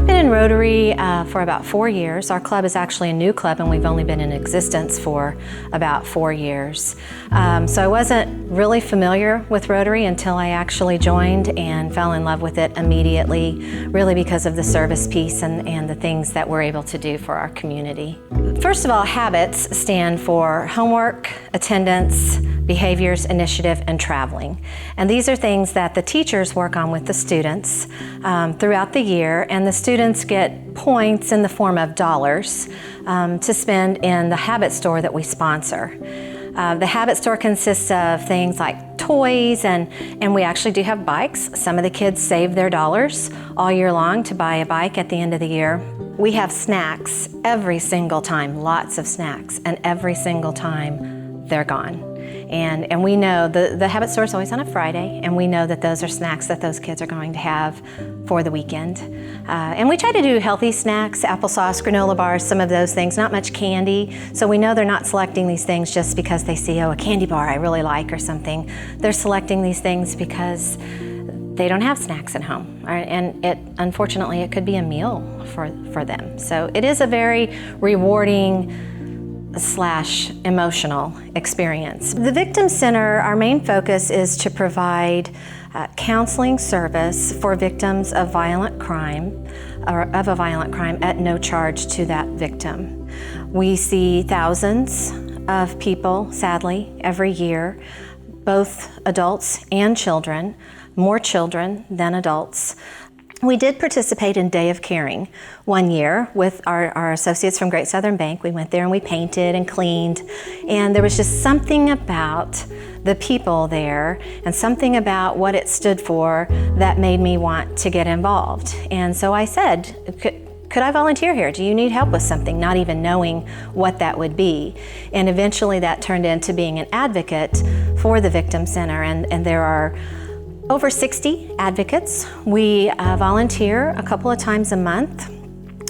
I've been in Rotary for about 4 years. Our club is actually a new club and we've only been in existence for about 4 years. So I wasn't really familiar with Rotary until I actually joined and fell in love with it immediately, really because of the service piece and the things that we're able to do for our community. First of all, HABITS stand for homework, attendance, behaviors, initiative, and traveling. And these are things that the teachers work on with the students throughout the year, and the students get points in the form of dollars to spend in the Habit store that we sponsor. The Habit store consists of things like toys, and we actually do have bikes. Some of the kids save their dollars all year long to buy a bike at the end of the year. We have snacks every single time, lots of snacks, and every single time they're gone. And we know the Habit store is always on a Friday, and we know that those are snacks that those kids are going to have for the weekend. And we try to do healthy snacks, applesauce, granola bars, some of those things, not much candy. So we know they're not selecting these things just because they see, oh, a candy bar I really like or something. They're selecting these things because they don't have snacks at home. And unfortunately, it could be a meal for them. So it is a very rewarding / emotional experience. The Victim Center, our main focus is to provide counseling service for victims of violent crime or of a violent crime at no charge to that victim. We see thousands of people, sadly, every year, both adults and children, more children than adults. We did participate in Day of Caring one year with our associates from Great Southern Bank. We went there and we painted and cleaned, and there was just something about the people there and something about what it stood for that made me want to get involved. And so I said, could I volunteer here? Do you need help with something? Not even knowing what that would be. And eventually that turned into being an advocate for the Victim Center, and there are over 60 advocates. We volunteer a couple of times a month.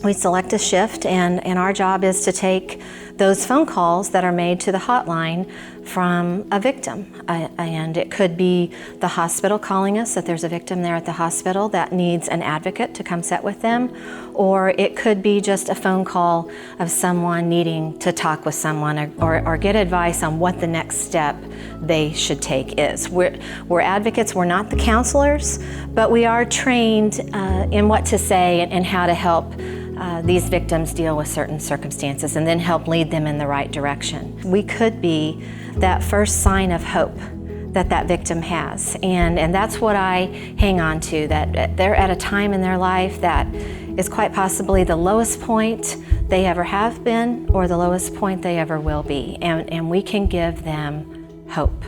We select a shift, and our job is to take those phone calls that are made to the hotline from a victim. And it could be the hospital calling us that there's a victim there at the hospital that needs an advocate to come sit with them, or it could be just a phone call of someone needing to talk with someone or get advice on what the next step they should take is. We're advocates, we're not the counselors, but we are trained in what to say and how to help these victims deal with certain circumstances and then help lead them in the right direction. We could be that first sign of hope that victim has, and that's what I hang on to, that they're at a time in their life that is quite possibly the lowest point they ever have been or the lowest point they ever will be, and we can give them hope.